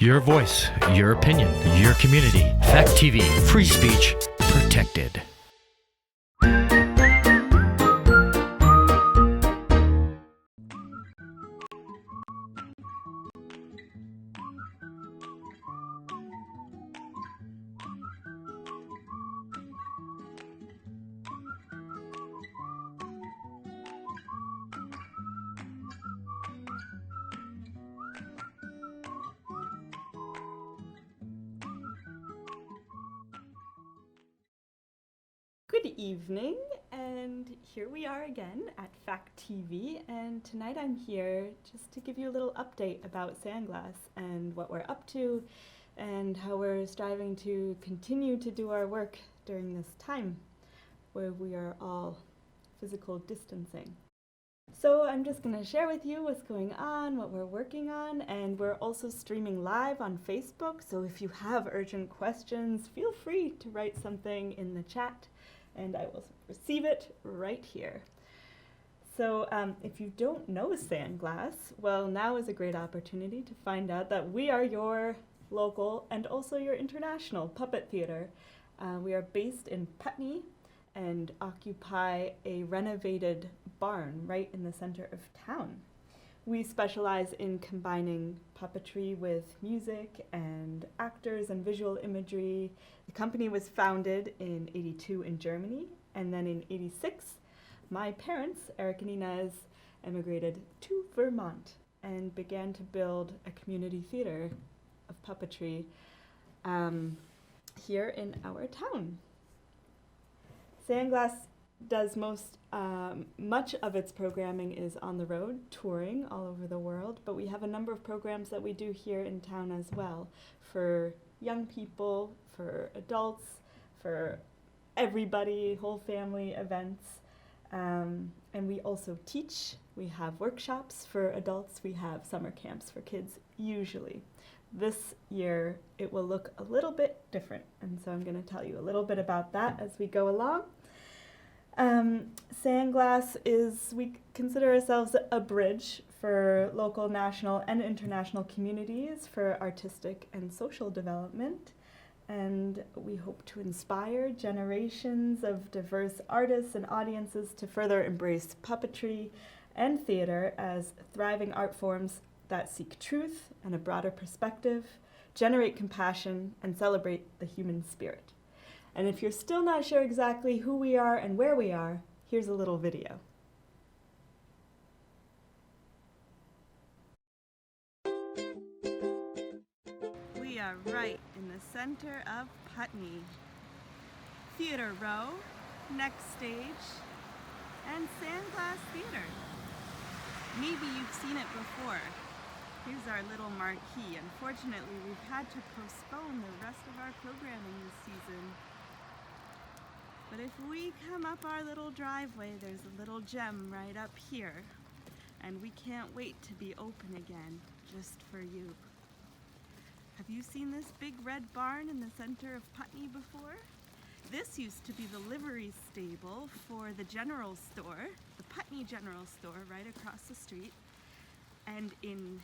Your voice, your opinion, your community. Fact TV, free speech protected. Good evening, and here we are again at Fact TV, and tonight I'm here just to give you a little update about Sandglass and what we're up to and how we're striving to continue to do our work during this time where we are all physical distancing. So I'm just going to share with you what's going on, what we're working on, and we're also streaming live on Facebook, so if you have urgent questions, feel free to write something in the chat and I will receive it right here. So if you don't know Sandglass, well, now is a great opportunity to find out that we are your local and also your international puppet theater. We are based in Putney and occupy a renovated barn right in the center of town. We specialize in combining puppetry with music and actors and visual imagery. The company was founded in '82 in Germany, and then in '86, my parents, Eric and Inez, emigrated to Vermont and began to build a community theater of puppetry here in our town. Sandglass does much of its programming is on the road, touring all over the world, but we have a number of programs that we do here in town as well, for young people, for adults, for everybody, whole family events. And we also teach. We have workshops for adults. We have summer camps for kids, usually. This year, it will look a little bit different, and so I'm going to tell you a little bit about that as we go along. Sandglass we consider ourselves a bridge for local, national, and international communities for artistic and social development. And we hope to inspire generations of diverse artists and audiences to further embrace puppetry and theater as thriving art forms that seek truth and a broader perspective, generate compassion, and celebrate the human spirit. And if you're still not sure exactly who we are and where we are, here's a little video. We are right in the center of Putney. Theater Row, Next Stage, and Sandglass Theater. Maybe you've seen it before. Here's our little marquee. Unfortunately, we've had to postpone the rest of our programming this season. But if we come up our little driveway, there's a little gem right up here. And we can't wait to be open again, just for you. Have you seen this big red barn in the center of Putney before? This used to be the livery stable for the general store, the Putney General Store right across the street. And in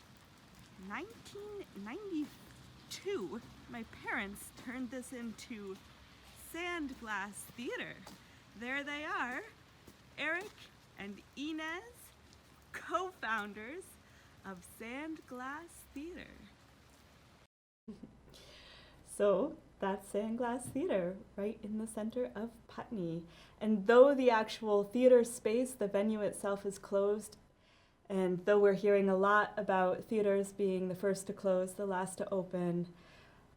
1992, my parents turned this into Sandglass Theater. There they are, Eric and Inez, co-founders of Sandglass Theater. So that's Sandglass Theater, right in the center of Putney. And though the actual theater space, the venue itself, is closed, and though we're hearing a lot about theaters being the first to close, the last to open,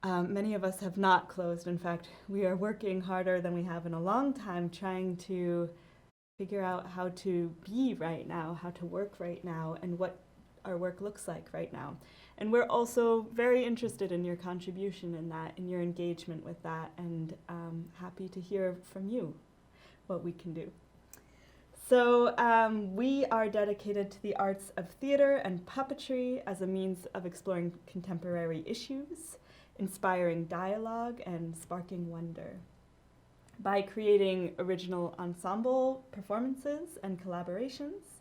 many of us have not closed. In fact, we are working harder than we have in a long time trying to figure out how to be right now, how to work right now, and what our work looks like right now. And we're also very interested in your contribution in that, in your engagement with that, and happy to hear from you what we can do. So we are dedicated to the arts of theater and puppetry as a means of exploring contemporary issues, inspiring dialogue, and sparking wonder. By creating original ensemble performances and collaborations,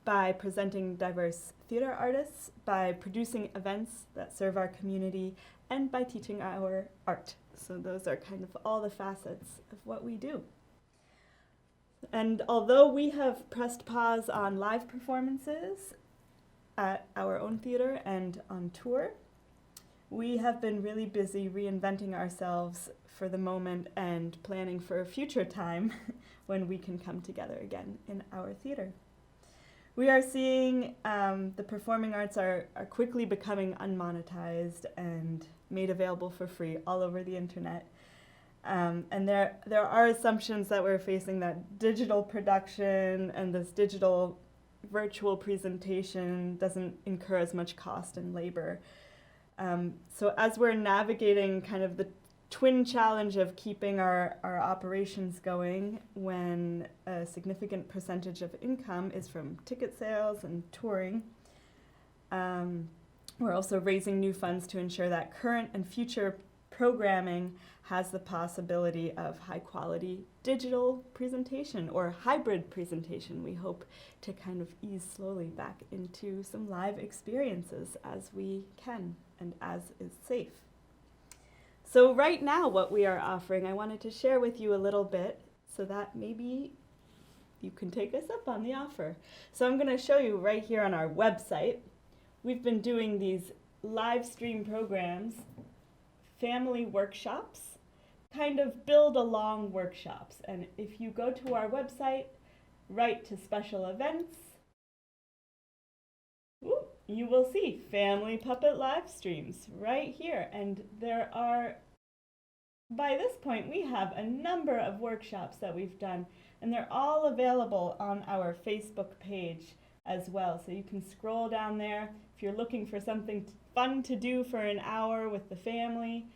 by presenting diverse theater artists, by producing events that serve our community, and by teaching our art. So those are kind of all the facets of what we do. And although we have pressed pause on live performances at our own theater and on tour, we have been really busy reinventing ourselves for the moment and planning for a future time when we can come together again in our theater. We are seeing the performing arts are quickly becoming unmonetized and made available for free all over the internet. And there are assumptions that we're facing that digital production and this digital virtual presentation doesn't incur as much cost and labor. So as we're navigating kind of the twin challenge of keeping our operations going when a significant percentage of income is from ticket sales and touring, we're also raising new funds to ensure that current and future programming has the possibility of high quality digital presentation or hybrid presentation. We hope to kind of ease slowly back into some live experiences as we can and as is safe. So right now what we are offering, I wanted to share with you a little bit so that maybe you can take us up on the offer. So I'm going to show you right here on our website. We've been doing these live stream programs, family workshops, kind of build along workshops. And if you go to our website, right to special events, you will see family puppet live streams right here. And there are, by this point, we have a number of workshops that we've done, and they're all available on our Facebook page as well. So you can scroll down there. If you're looking for something fun to do for an hour with the family,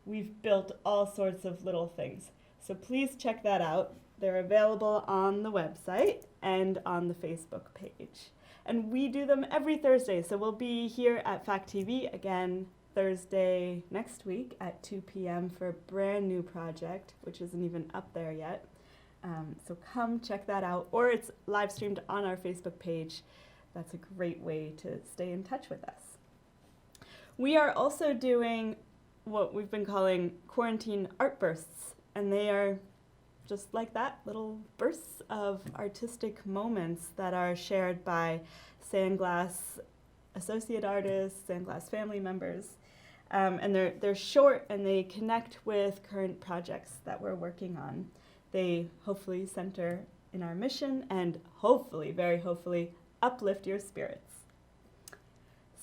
we've built all sorts of little things. So please check that out. They're available on the website and on the Facebook page. And we do them every Thursday. So we'll be here at Fact TV again Thursday next week at 2 p.m. for a brand new project, which isn't even up there yet. So come check that out, or it's live streamed on our Facebook page. That's a great way to stay in touch with us. We are also doing what we've been calling quarantine art bursts, and they are just like that, little bursts of artistic moments that are shared by Sandglass associate artists, Sandglass family members, and they're short and they connect with current projects that we're working on. They hopefully center in our mission and hopefully, very hopefully, uplift your spirits.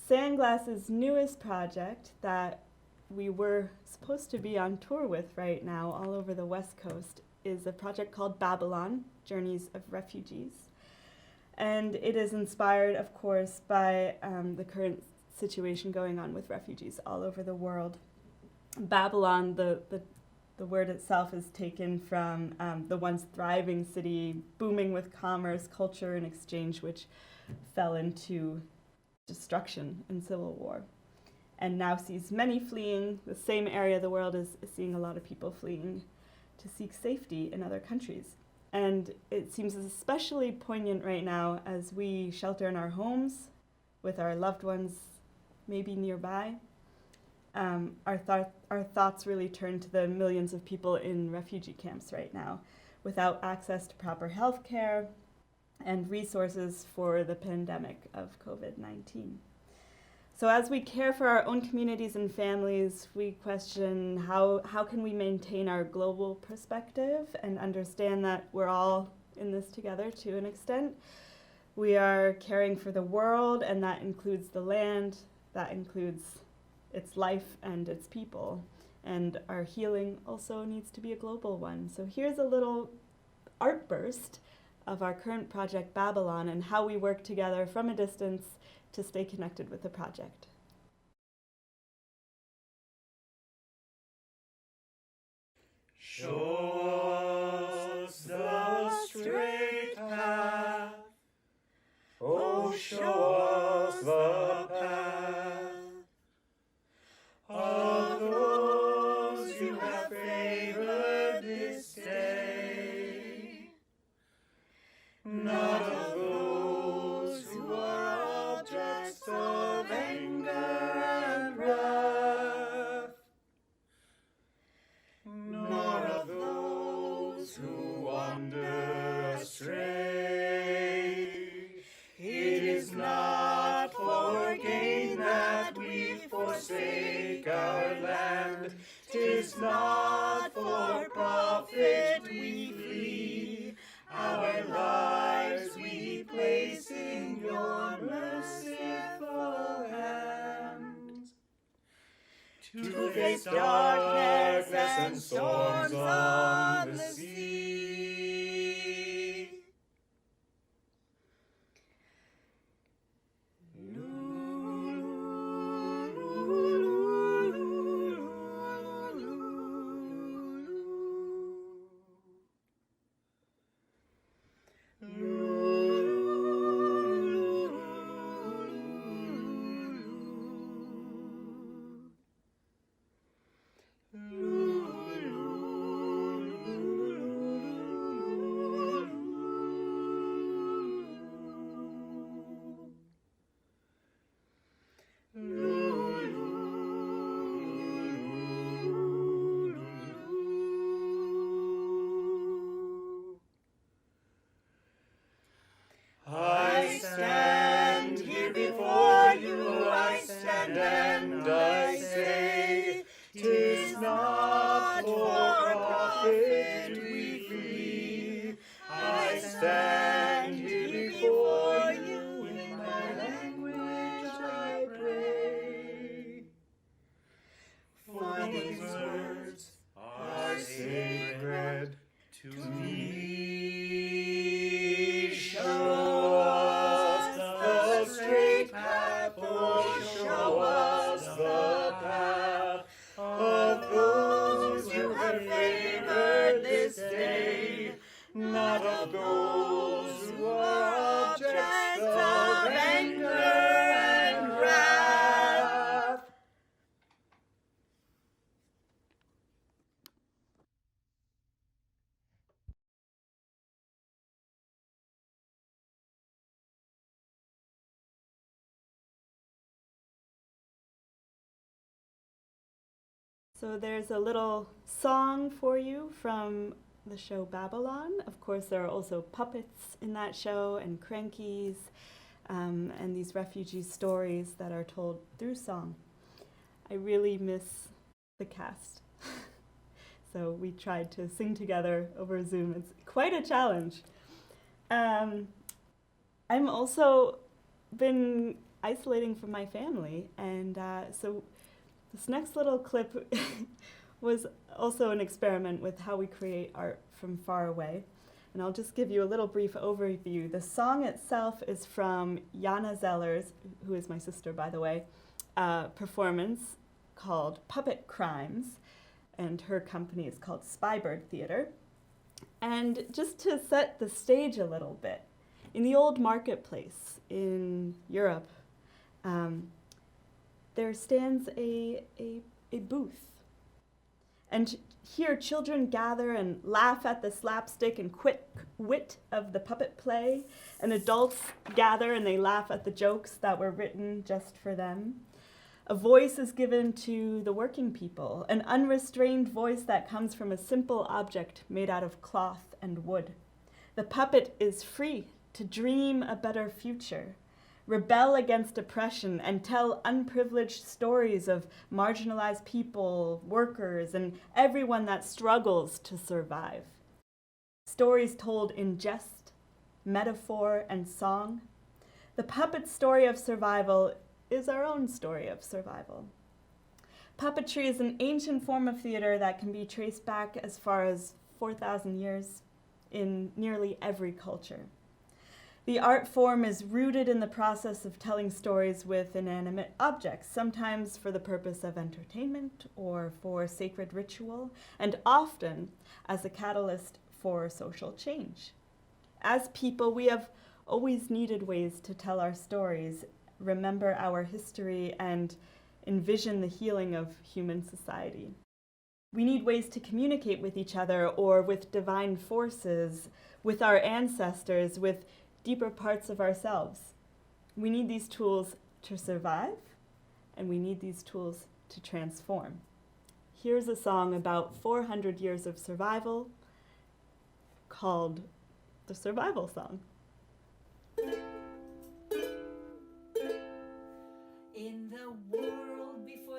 Sandglass's newest project that we were supposed to be on tour with right now all over the West Coast is a project called Babylon, Journeys of Refugees. And it is inspired, of course, by the current situation going on with refugees all over the world. Babylon, the word itself is taken from the once thriving city, booming with commerce, culture, and exchange, which fell into destruction and civil war, and now sees many fleeing. The same area of the world is seeing a lot of people fleeing to seek safety in other countries. And it seems especially poignant right now as we shelter in our homes with our loved ones maybe nearby. Our thoughts really turn to the millions of people in refugee camps right now without access to proper health care and resources for the pandemic of COVID-19. So as we care for our own communities and families, we question how can we maintain our global perspective and understand that we're all in this together to an extent. We are caring for the world, and that includes the land, that includes its life and its people. And our healing also needs to be a global one. So here's a little art burst of our current project, Babylon, and how we work together from a distance to stay connected with the project. Show us the straight path. Oh, show us the path of those you have favored this day, not of those forsake our land. 'Tis not for profit we flee. Our lives we place in your merciful hands. To face darkness and storms on the sea. I stand here before you, I stand and I say, 'tis not for profit we flee. I stand here before you, in my language I pray. For these words are sacred to me. Show us the straight path, oh, show us the path of those you have favored this day, not of those who are objects of anger and wrath. So there's a little song for you from the show Babylon. Of course, there are also puppets in that show and crankies and these refugee stories that are told through song. I really miss the cast. So we tried to sing together over Zoom. It's quite a challenge. I'm also been isolating from my family, and so this next little clip was also an experiment with how we create art from far away. And I'll just give you a little brief overview. The song itself is from Jana Zeller's, who is my sister, by the way, performance called Puppet Crimes, and her company is called Spybird Theater. And just to set the stage a little bit, in the old marketplace in Europe, there stands a booth. And here children gather and laugh at the slapstick and quick wit of the puppet play, and adults gather and they laugh at the jokes that were written just for them. A voice is given to the working people, an unrestrained voice that comes from a simple object made out of cloth and wood. The puppet is free to dream a better future, rebel against oppression, and tell unprivileged stories of marginalized people, workers, and everyone that struggles to survive. Stories told in jest, metaphor, and song. The puppet's story of survival is our own story of survival. Puppetry is an ancient form of theater that can be traced back as far as 4,000 years in nearly every culture. The art form is rooted in the process of telling stories with inanimate objects, sometimes for the purpose of entertainment or for sacred ritual, and often as a catalyst for social change. As people, we have always needed ways to tell our stories, remember our history, and envision the healing of human society. We need ways to communicate with each other or with divine forces, with our ancestors, with deeper parts of ourselves. We need these tools to survive, and we need these tools to transform. Here's a song about 400 years of survival called The Survival Song. In the world before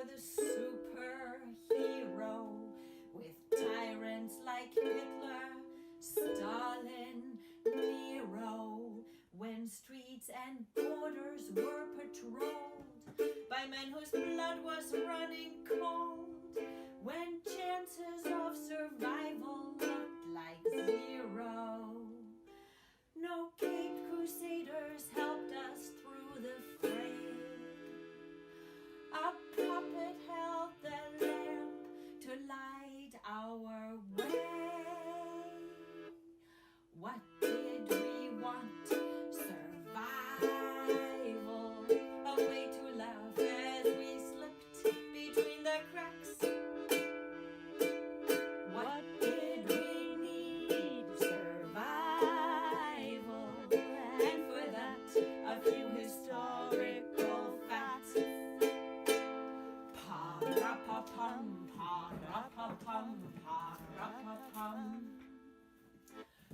Pa-ra-pa-pum, pa-ra-pa-pum, pa-ra-pa-pum.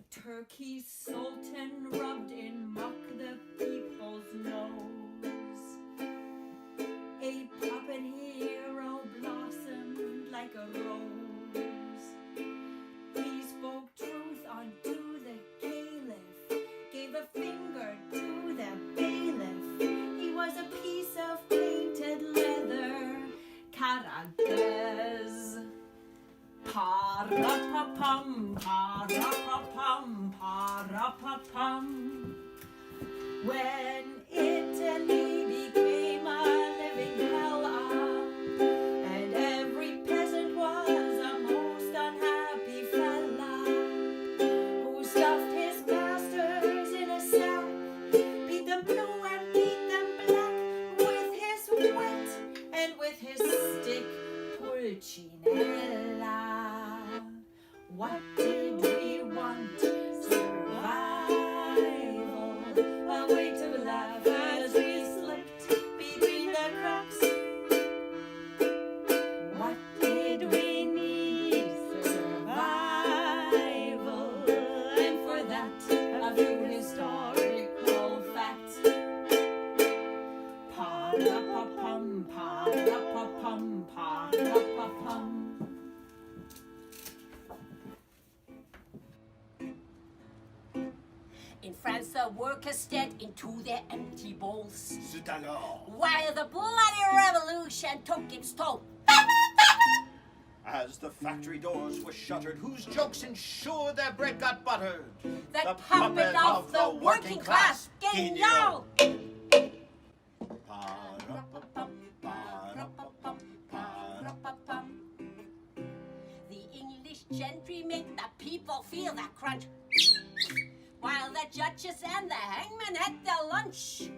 Turkey sultan rubbed in muck the people's nose. A puppet hero blossomed like a rose. He spoke truth unto the caliph, gave a finger to the bailiff. He was a piece of painted leather, characters. Pa-ra-pa-pum, pa-ra-pa-pum, pa-ra-pa-pum. When Italy became a living hell, and every peasant was a most unhappy fella, who stuffed his masters in a sack, beat them blue and beat them black, with his wit and with his stick, Pulcinella. What did we want? Survival. A way to laugh as we slipped between the cracks. What did we need? Survival. And for that, a few historical facts. Pa-ra-pa-pum, pa-ra-pa-pum, pa-ra-pa-pum. In France, the workers stared into their empty bowls, C'est alors, while the bloody revolution took its toll. as the factory doors were shuttered, whose jokes ensured their bread got buttered? The puppet of the working class, Guignol. Pa-ra-pa-pum, pa-ra-pa-pum, pa-ra-pa-pum. The English gentry made the people feel the crunch, while the judges and the hangman had their lunch.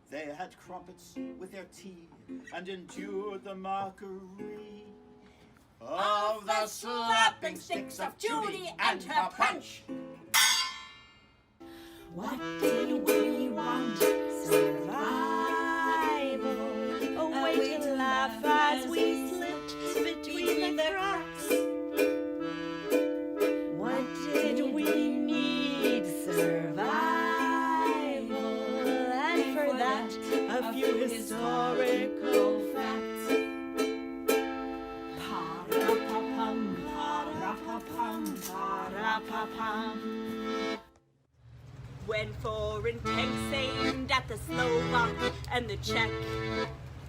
They had crumpets with their tea and endured the mockery of the slapping sticks of Judy and her punch. What did we want? Survival. A way to laugh as we slipped between the cracks. What did we need? Survival. And for that, a few historical facts. Pa-ra-pa-pum, pa-ra-pa-pum, pa-ra-pa-pum. When foreign tanks aimed at the Slovak and the Czech,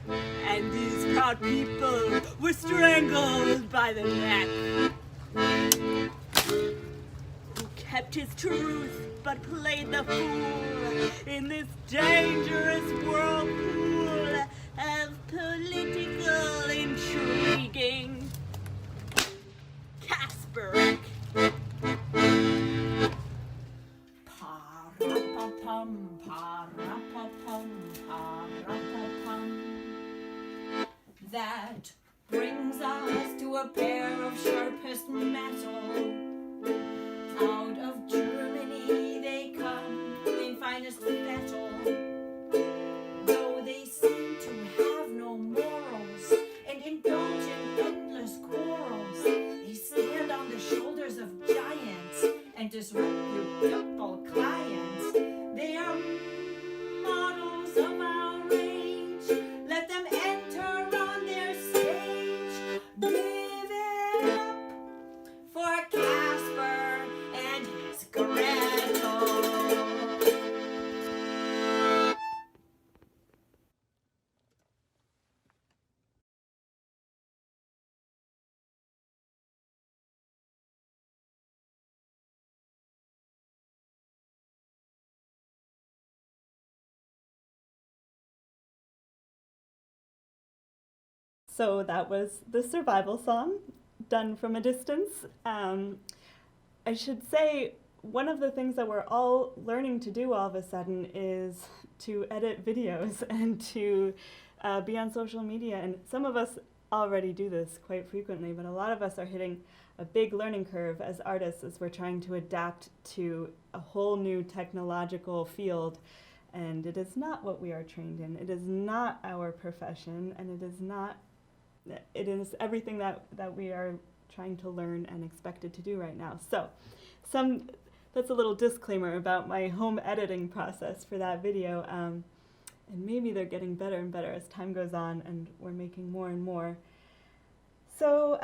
and these proud people were strangled by the neck. Who kept his truth but played the fool in this dangerous whirlpool of political intriguing? Kasparek. Pa-ra-pa-pum, pa-ra-pa-pum, pa-ra-pa-pum. That brings us to a pair of sharpest metal. Out of Germany they come in finest metal. Though they seem to have no morals and indulge in endless quarrels, they stand on the shoulders of giants and disreputable clients. They are models of outrage. Let them enter on their stage. Give it up for Casper and his Gretel. So that was the survival song, done from a distance. I should say, one of the things that we're all learning to do all of a sudden is to edit videos and to be on social media. And some of us already do this quite frequently, but a lot of us are hitting a big learning curve as artists as we're trying to adapt to a whole new technological field. And it is not what we are trained in. It is not our profession, and it is everything that we are trying to learn and expected to do right now. So that's a little disclaimer about my home editing process for that video. And maybe they're getting better and better as time goes on, and we're making more and more. So,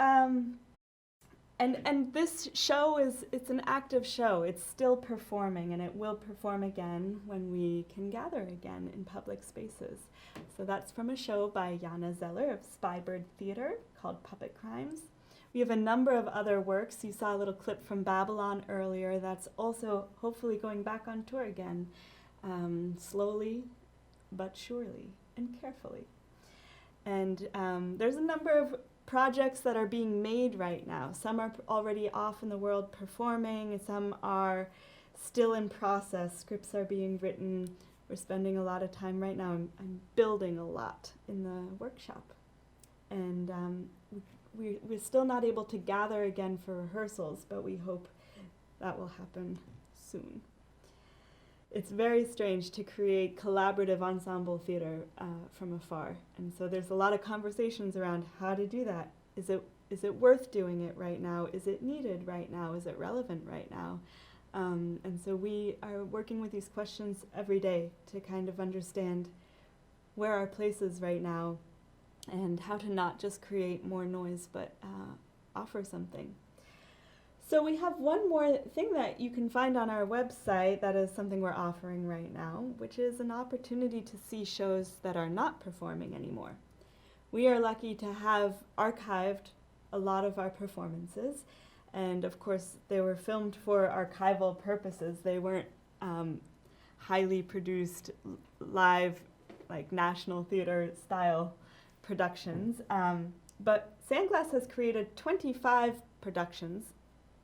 and this show it's an active show. It's still performing, and it will perform again when we can gather again in public spaces. So that's from a show by Jana Zeller of Spybird Theater called Puppet Crimes. We have a number of other works. You saw a little clip from Babylon earlier. That's also hopefully going back on tour again, slowly but surely and carefully. And there's a number of projects that are being made right now. Some are already off in the world performing, some are still in process. Scripts are being written. We're spending a lot of time right now. I'm building a lot in the workshop. And we're still not able to gather again for rehearsals, but we hope that will happen soon. It's very strange to create collaborative ensemble theater from afar. And so there's a lot of conversations around how to do that. Is it worth doing it right now? Is it needed right now? Is it relevant right now? And so we are working with these questions every day to kind of understand where our place is right now and how to not just create more noise, but offer something. So we have one more thing that you can find on our website that is something we're offering right now, which is an opportunity to see shows that are not performing anymore. We are lucky to have archived a lot of our performances, and of course they were filmed for archival purposes. They weren't highly produced live, like National Theater style productions, but Sandglass has created 25 productions,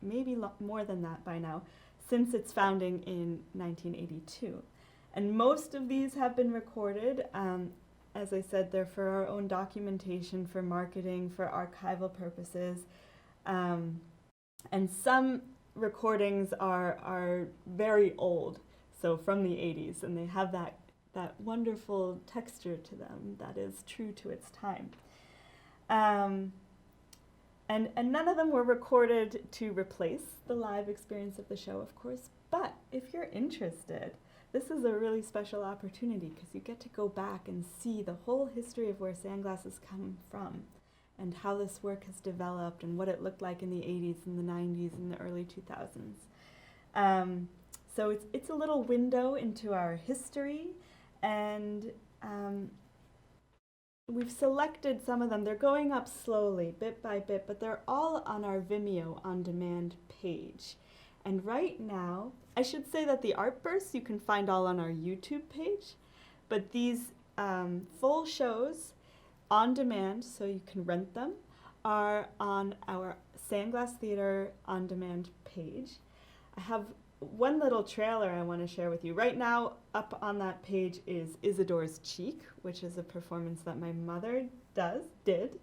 maybe more than that by now, since its founding in 1982. And most of these have been recorded. As I said, they're for our own documentation, for marketing, for archival purposes. And some recordings are very old, so from the 80s, and they have that wonderful texture to them that is true to its time. And none of them were recorded to replace the live experience of the show, of course, but if you're interested, this is a really special opportunity because you get to go back and see the whole history of where Sandglass has come from and how this work has developed and what it looked like in the 80s and the 90s and the early 2000s. So it's a little window into our history, and we've selected some of them. They're going up slowly, bit by bit, but they're all on our Vimeo on demand page. And right now, I should say that the art bursts you can find all on our YouTube page, but these full shows on demand, so you can rent them, are on our Sandglass Theater on demand page. I have one little trailer I want to share with you. Right now, up on that page is Isadora's Cheek, which is a performance that my mother did.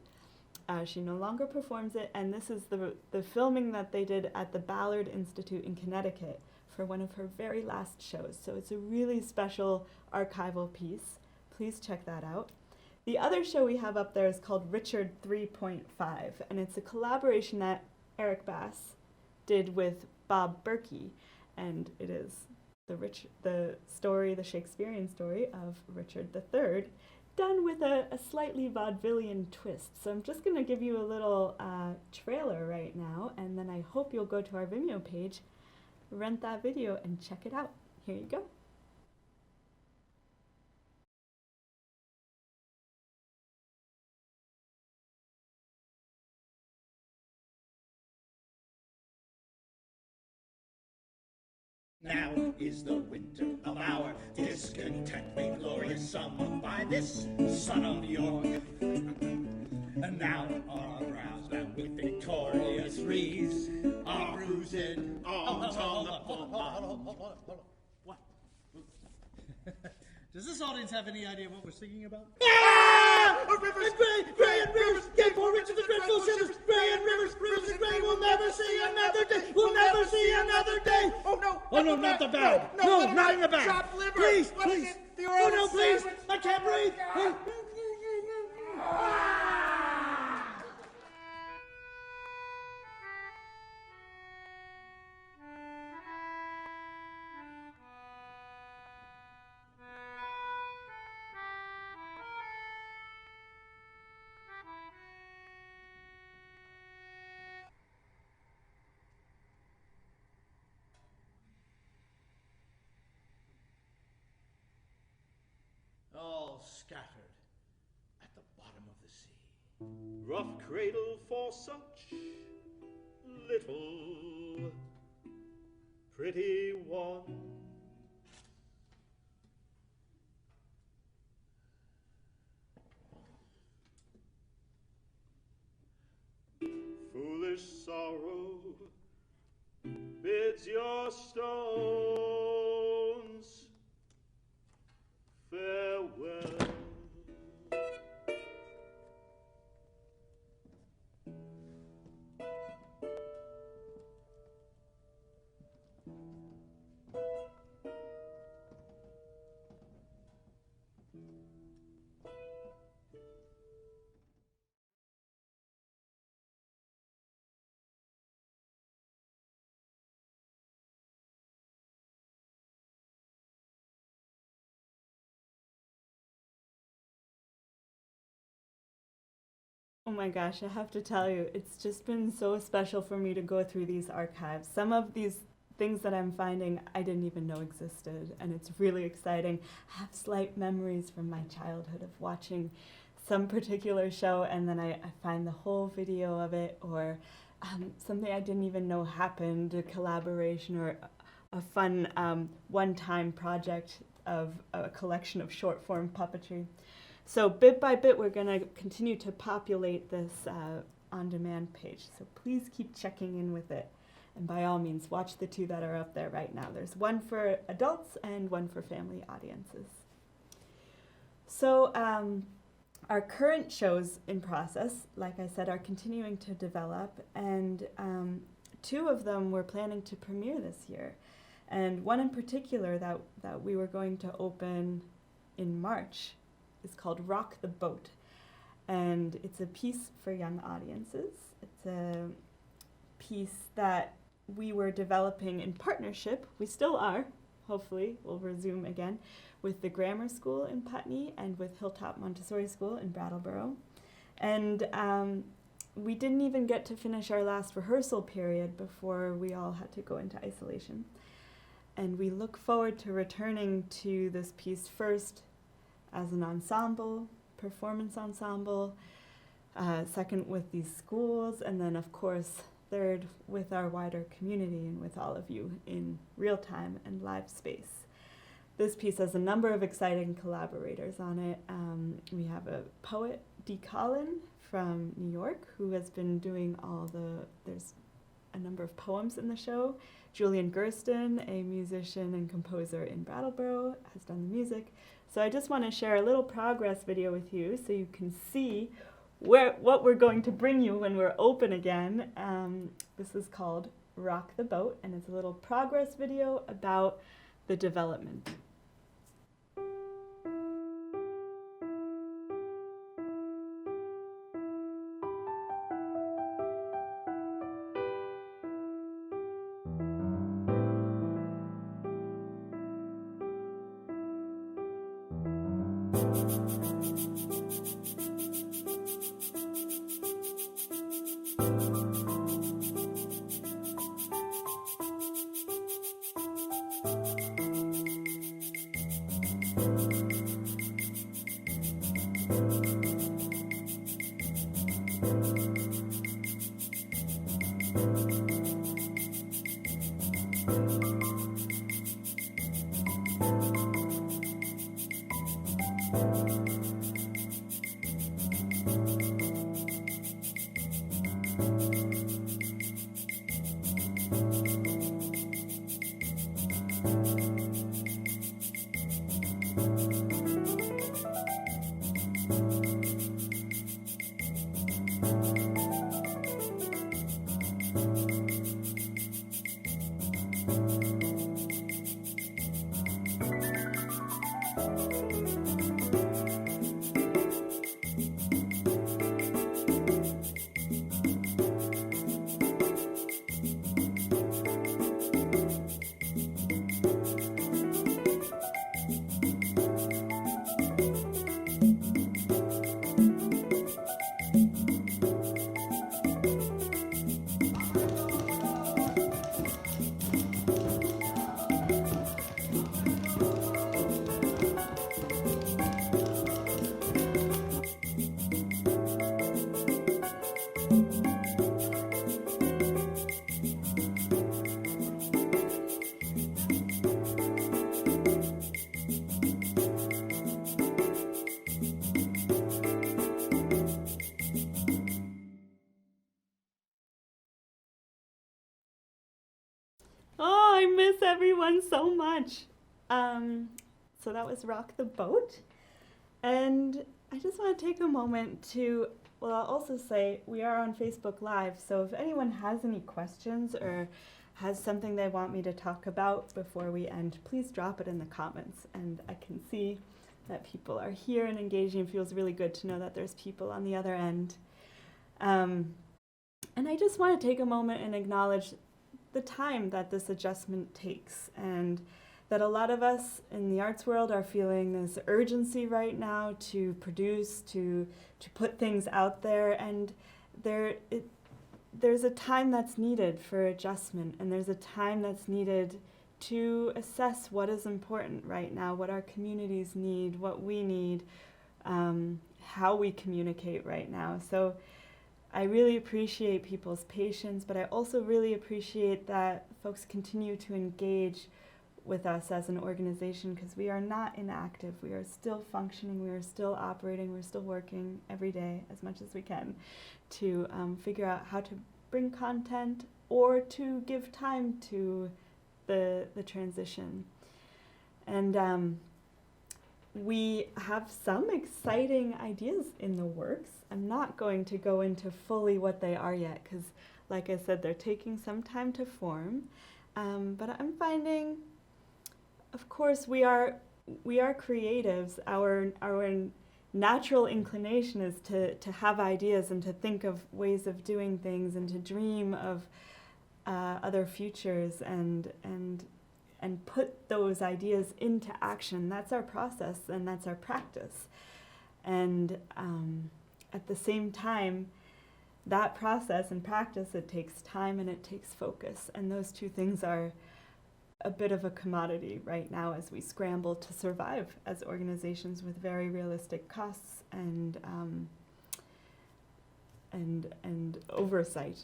She no longer performs it, and this is the filming that they did at the Ballard Institute in Connecticut for one of her very last shows. So it's a really special archival piece. Please check that out. The other show we have up there is called Richard 3.5, and it's a collaboration that Eric Bass did with Bob Berkey. And it is the Shakespearean story of Richard III, done with a slightly vaudevillian twist. So I'm just going to give you a little trailer right now, and then I hope you'll go to our Vimeo page, rent that video, and check it out. Here you go. Now is the winter of our discontent made glorious some by this son of York. And now our brows bound with victorious wreaths are bruising arms on the What? Does this audience have any idea what we're singing about? Rivers, gray and rivers, gay for rich and the dreadful shivers, gray and rivers, rivers and gray, we'll never see another day, we'll never see another day. Oh no, Oh no, not the bag. No, not in the bag. Chopped liver. Please, What is please. it? The Oh, orange no, please. sandwich? I can't breathe. All scattered at the bottom of the sea. Rough cradle for such little pretty one. Foolish sorrow bids your stones farewell. Oh my gosh, I have to tell you, it's just been so special for me to go through these archives. Some of these things that I'm finding I didn't even know existed, and it's really exciting. I have slight memories from my childhood of watching some particular show, and then I find the whole video of it, or something I didn't even know happened, a collaboration or a fun one-time project of a collection of short-form puppetry. So bit by bit, we're going to continue to populate this on-demand page. So please keep checking in with it. And by all means, watch the two that are up there right now. There's one for adults and one for family audiences. So our current shows in process, like I said, are continuing to develop. And two of them we're planning to premiere this year. And one in particular that we were going to open in March is called Rock the Boat, and it's a piece for young audiences. It's a piece that we were developing in partnership, we still are, hopefully we'll resume again, with the Grammar School in Putney and with Hilltop Montessori School in Brattleboro. And we didn't even get to finish our last rehearsal period before we all had to go into isolation. And we look forward to returning to this piece first as an ensemble, performance ensemble, second with these schools, and then of course third with our wider community and with all of you in real time and live space. This piece has a number of exciting collaborators on it. We have a poet, Dee Collin from New York, who has been doing there's a number of poems in the show. Julian Gersten, a musician and composer in Brattleboro, has done the music. So I just want to share a little progress video with you so you can see what we're going to bring you when we're open again. This is called Rock the Boat, and it's a little progress video about the development. I miss everyone so much. So that was Rock the Boat. And I just want to take a moment to, well, I'll also say we are on Facebook Live, so if anyone has any questions or has something they want me to talk about before we end, please drop it in the comments. And I can see that people are here and engaging. It feels really good to know that there's people on the other end. And I just want to take a moment and acknowledge the time that this adjustment takes, and that a lot of us in the arts world are feeling this urgency right now to produce, to put things out there, and there's a time that's needed for adjustment, and there's a time that's needed to assess what is important right now, what our communities need, what we need, how we communicate right now. So I really appreciate people's patience, but I also really appreciate that folks continue to engage with us as an organization, because we are not inactive. We are still functioning, we are still operating, we're still working every day as much as we can to figure out how to bring content or to give time to the transition. And we have some exciting ideas in the works. I'm not going to go into fully what they are yet, because like I said, they're taking some time to form. But I'm finding, of course, we are creatives. Our natural inclination is to have ideas and to think of ways of doing things and to dream of other futures and put those ideas into action. That's our process and that's our practice. And at the same time, that process and practice, it takes time and it takes focus. And those two things are a bit of a commodity right now as we scramble to survive as organizations with very realistic costs and oversight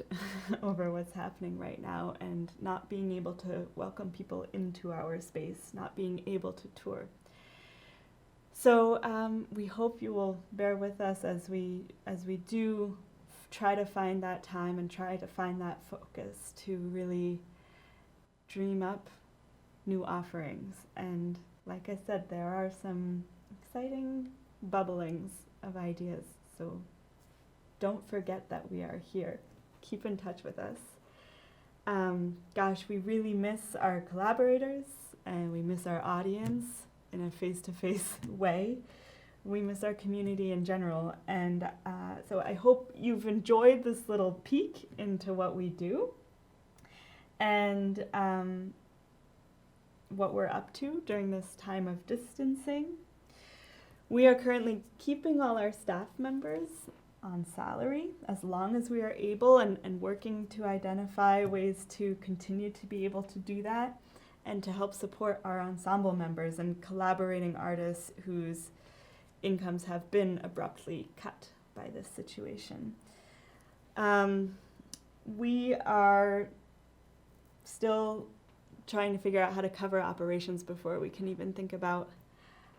over what's happening right now, and not being able to welcome people into our space, not being able to tour. So we hope you will bear with us as we do try to find that time and try to find that focus to really dream up new offerings. And like I said, there are some exciting bubblings of ideas, so don't forget that we are here. Keep in touch with us. Gosh, we really miss our collaborators and we miss our audience in a face-to-face way. We miss our community in general, and so I hope you've enjoyed this little peek into what we do and what we're up to during this time of distancing. We are currently keeping all our staff members on salary as long as we are able, and working to identify ways to continue to be able to do that and to help support our ensemble members and collaborating artists whose incomes have been abruptly cut by this situation. We are still trying to figure out how to cover operations before we can even think about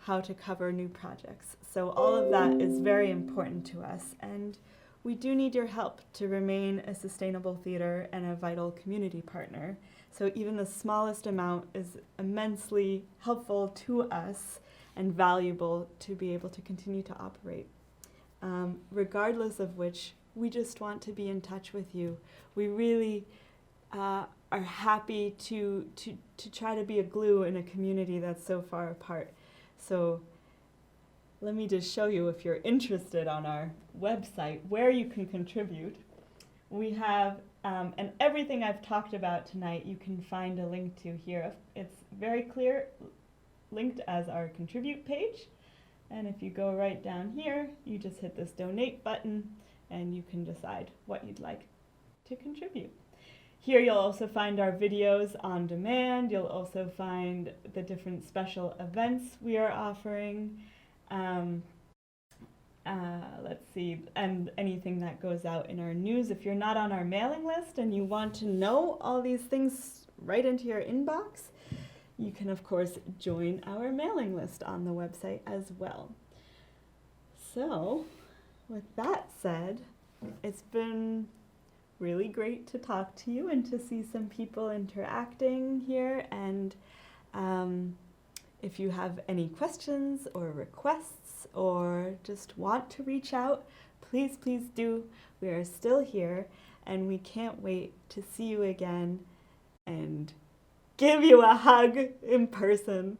how to cover new projects. So all of that is very important to us, and we do need your help to remain a sustainable theater and a vital community partner. So even the smallest amount is immensely helpful to us and valuable to be able to continue to operate. Regardless of which, we just want to be in touch with you. We really are happy to try to be a glue in a community that's so far apart. So let me just show you, if you're interested, on our website where you can contribute. We have, and everything I've talked about tonight you can find a link to here. It's very clear, linked as our contribute page. And if you go right down here, you just hit this donate button and you can decide what you'd like to contribute. Here you'll also find our videos on demand. You'll also find the different special events we are offering. Let's see, and anything that goes out in our news. If you're not on our mailing list and you want to know all these things right into your inbox, you can of course join our mailing list on the website as well. So with that said, it's been really great to talk to you and to see some people interacting here. And if you have any questions or requests or just want to reach out, please, please do. We are still here and we can't wait to see you again and give you a hug in person.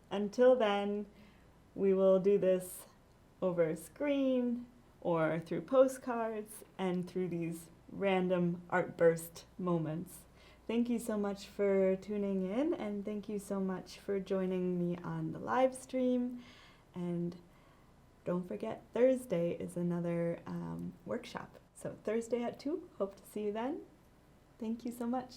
Until then, we will do this over a screen or through postcards and through these random art burst moments. Thank you so much for tuning in, and thank you so much for joining me on the live stream. And don't forget, Thursday is another workshop. So Thursday at 2, hope to see you then. Thank you so much.